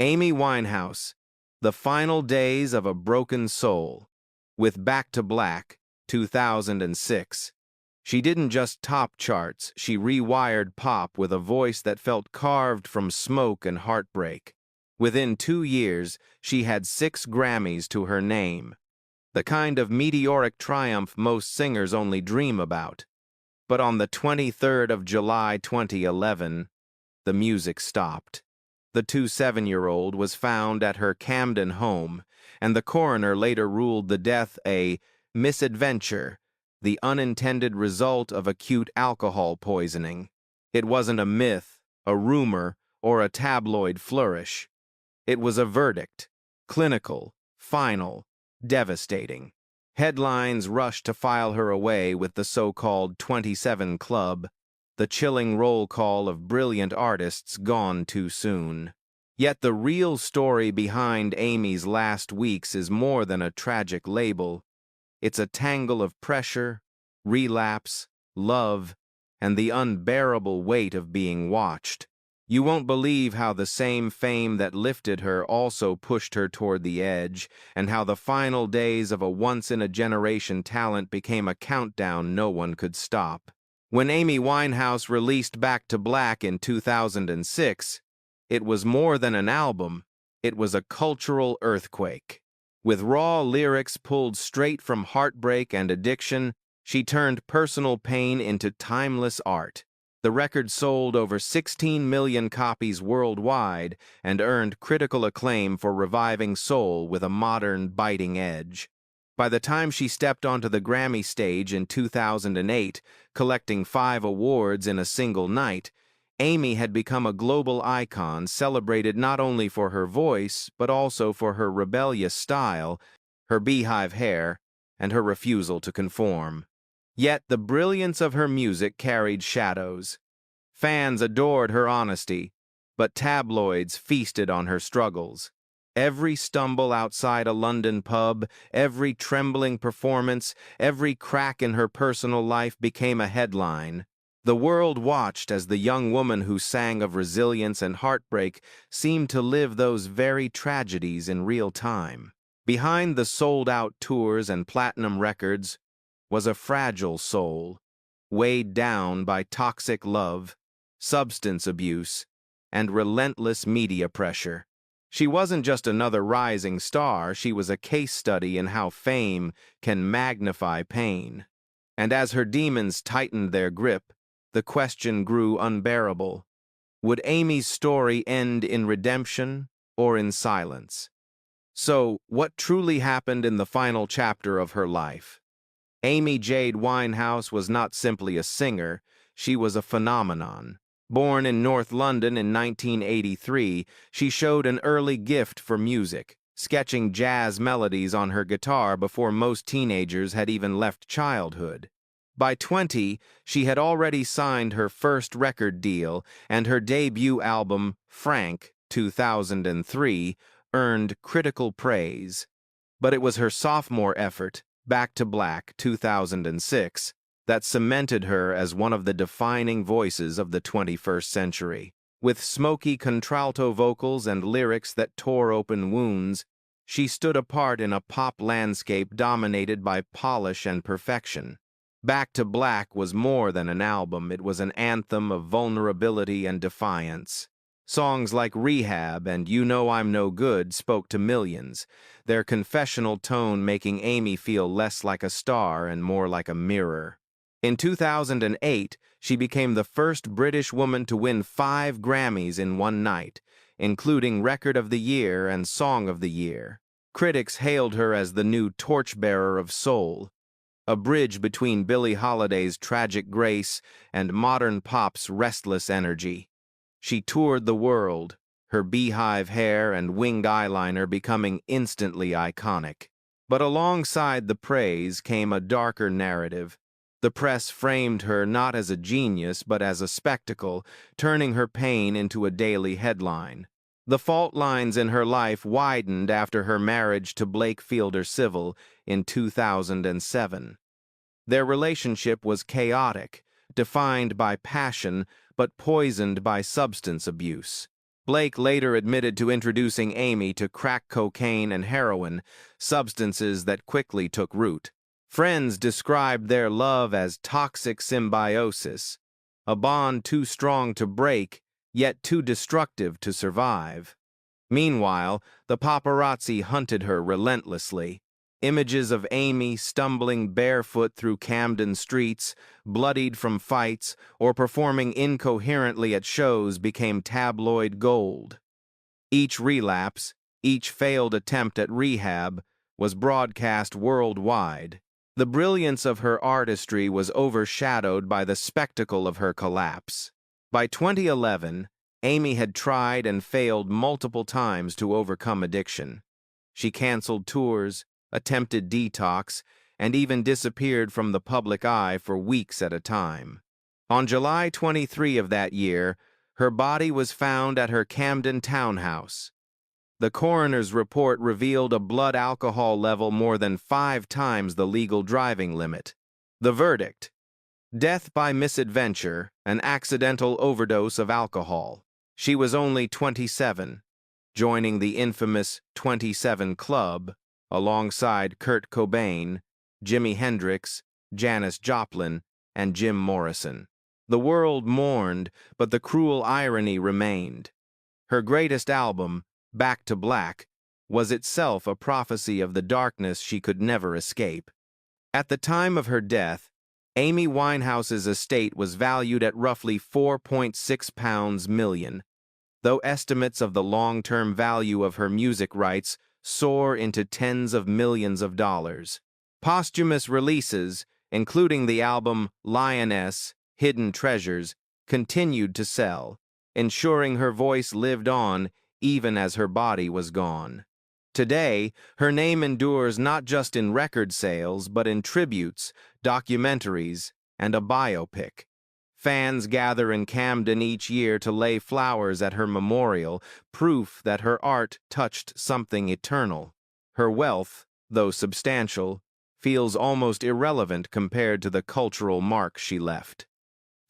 Amy Winehouse, The Final Days of a Broken Soul, with Back to Black, 2006. She didn't just top charts, she rewired pop with a voice that felt carved from smoke and heartbreak. Within 2 years, she had 6 Grammys to her name, the kind of meteoric triumph most singers only dream about. But on the 23rd of July 2011, the music stopped. The 27-year-old was found at her Camden home, and the coroner later ruled the death a misadventure, the unintended result of acute alcohol poisoning. It wasn't a myth, a rumor, or a tabloid flourish. It was a verdict, clinical, final, devastating. Headlines rushed to file her away with the so-called 27 Club, the chilling roll call of brilliant artists gone too soon. Yet the real story behind Amy's last weeks is more than a tragic label. It's a tangle of pressure, relapse, love, and the unbearable weight of being watched. You won't believe how the same fame that lifted her also pushed her toward the edge, and how the final days of a once-in-a-generation talent became a countdown no one could stop. When Amy Winehouse released Back to Black in 2006, it was more than an album, it was a cultural earthquake. With raw lyrics pulled straight from heartbreak and addiction, she turned personal pain into timeless art. The record sold over 16 million copies worldwide and earned critical acclaim for reviving soul with a modern, biting edge. By the time she stepped onto the Grammy stage in 2008, collecting 5 awards in a single night, Amy had become a global icon celebrated not only for her voice, but also for her rebellious style, her beehive hair, and her refusal to conform. Yet the brilliance of her music carried shadows. Fans adored her honesty, but tabloids feasted on her struggles. Every stumble outside a London pub, every trembling performance, every crack in her personal life became a headline. The world watched as the young woman who sang of resilience and heartbreak seemed to live those very tragedies in real time. Behind the sold-out tours and platinum records was a fragile soul, weighed down by toxic love, substance abuse, and relentless media pressure. She wasn't just another rising star, she was a case study in how fame can magnify pain. And as her demons tightened their grip, the question grew unbearable. Would Amy's story end in redemption or in silence? So, what truly happened in the final chapter of her life? Amy Jade Winehouse was not simply a singer, she was a phenomenon. Born in North London in 1983, she showed an early gift for music, sketching jazz melodies on her guitar before most teenagers had even left childhood. By 20, she had already signed her first record deal, and her debut album, Frank, 2003, earned critical praise. But it was her sophomore effort, Back to Black, 2006, that cemented her as one of the defining voices of the 21st century. With smoky contralto vocals and lyrics that tore open wounds, she stood apart in a pop landscape dominated by polish and perfection. Back to Black was more than an album, it was an anthem of vulnerability and defiance. Songs like Rehab and You Know I'm No Good spoke to millions, their confessional tone making Amy feel less like a star and more like a mirror. In 2008, she became the first British woman to win 5 Grammys in one night, including Record of the Year and Song of the Year. Critics hailed her as the new torchbearer of soul, a bridge between Billie Holiday's tragic grace and modern pop's restless energy. She toured the world, her beehive hair and winged eyeliner becoming instantly iconic. But alongside the praise came a darker narrative. The press framed her not as a genius but as a spectacle, turning her pain into a daily headline. The fault lines in her life widened after her marriage to Blake Fielder Civil in 2007. Their relationship was chaotic, defined by passion but poisoned by substance abuse. Blake later admitted to introducing Amy to crack cocaine and heroin, substances that quickly took root. Friends described their love as toxic symbiosis, a bond too strong to break, yet too destructive to survive. Meanwhile, the paparazzi hunted her relentlessly. Images of Amy stumbling barefoot through Camden streets, bloodied from fights, or performing incoherently at shows became tabloid gold. Each relapse, each failed attempt at rehab, was broadcast worldwide. The brilliance of her artistry was overshadowed by the spectacle of her collapse. By 2011, Amy had tried and failed multiple times to overcome addiction. She canceled tours, attempted detox, and even disappeared from the public eye for weeks at a time. On July 23 of that year, her body was found at her Camden townhouse. The coroner's report revealed a blood alcohol level more than 5 times the legal driving limit. The verdict: death by misadventure, an accidental overdose of alcohol. She was only 27, joining the infamous 27 Club, alongside Kurt Cobain, Jimi Hendrix, Janis Joplin, and Jim Morrison. The world mourned, but the cruel irony remained. Her greatest album, Back to Black, was itself a prophecy of the darkness she could never escape. At the time of her death, Amy Winehouse's estate was valued at roughly £4.6 million, though estimates of the long-term value of her music rights soar into tens of millions of dollars. Posthumous releases, including the album Lioness, Hidden Treasures, continued to sell, ensuring her voice lived on even as her body was gone. Today, her name endures not just in record sales, but in tributes, documentaries, and a biopic. Fans gather in Camden each year to lay flowers at her memorial, proof that her art touched something eternal. Her wealth, though substantial, feels almost irrelevant compared to the cultural mark she left.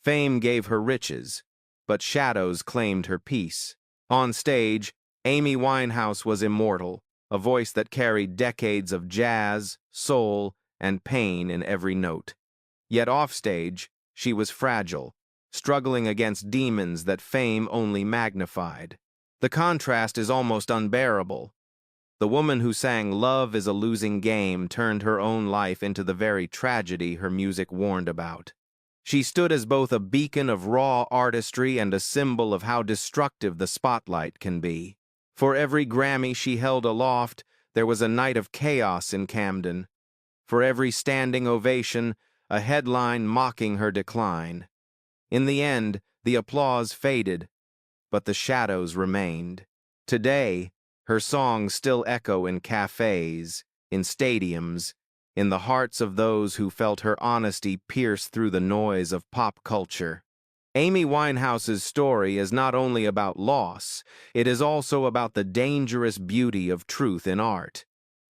Fame gave her riches, but shadows claimed her peace. On stage, Amy Winehouse was immortal, a voice that carried decades of jazz, soul, and pain in every note. Yet offstage, she was fragile, struggling against demons that fame only magnified. The contrast is almost unbearable. The woman who sang "Love is a Losing Game" turned her own life into the very tragedy her music warned about. She stood as both a beacon of raw artistry and a symbol of how destructive the spotlight can be. For every Grammy she held aloft, there was a night of chaos in Camden. For every standing ovation, a headline mocking her decline. In the end, the applause faded, but the shadows remained. Today, her songs still echo in cafes, in stadiums, in the hearts of those who felt her honesty pierce through the noise of pop culture. Amy Winehouse's story is not only about loss, it is also about the dangerous beauty of truth in art.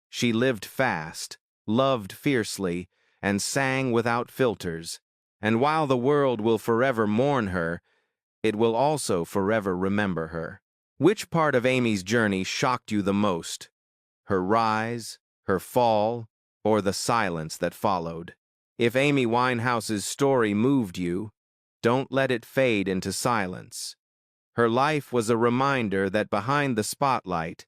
She lived fast, loved fiercely, and sang without filters. And while the world will forever mourn her, it will also forever remember her. Which part of Amy's journey shocked you the most? Her rise, her fall, or the silence that followed? If Amy Winehouse's story moved you, don't let it fade into silence. Her life was a reminder that behind the spotlight,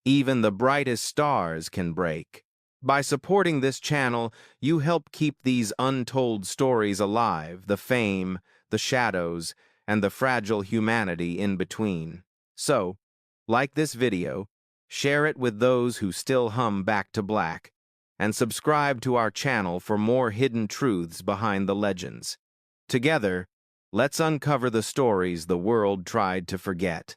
even the brightest stars can break. By supporting this channel, you help keep these untold stories alive, the fame, the shadows, and the fragile humanity in between. So, like this video, share it with those who still hum Back to Black, and subscribe to our channel for more hidden truths behind the legends. Together, let's uncover the stories the world tried to forget.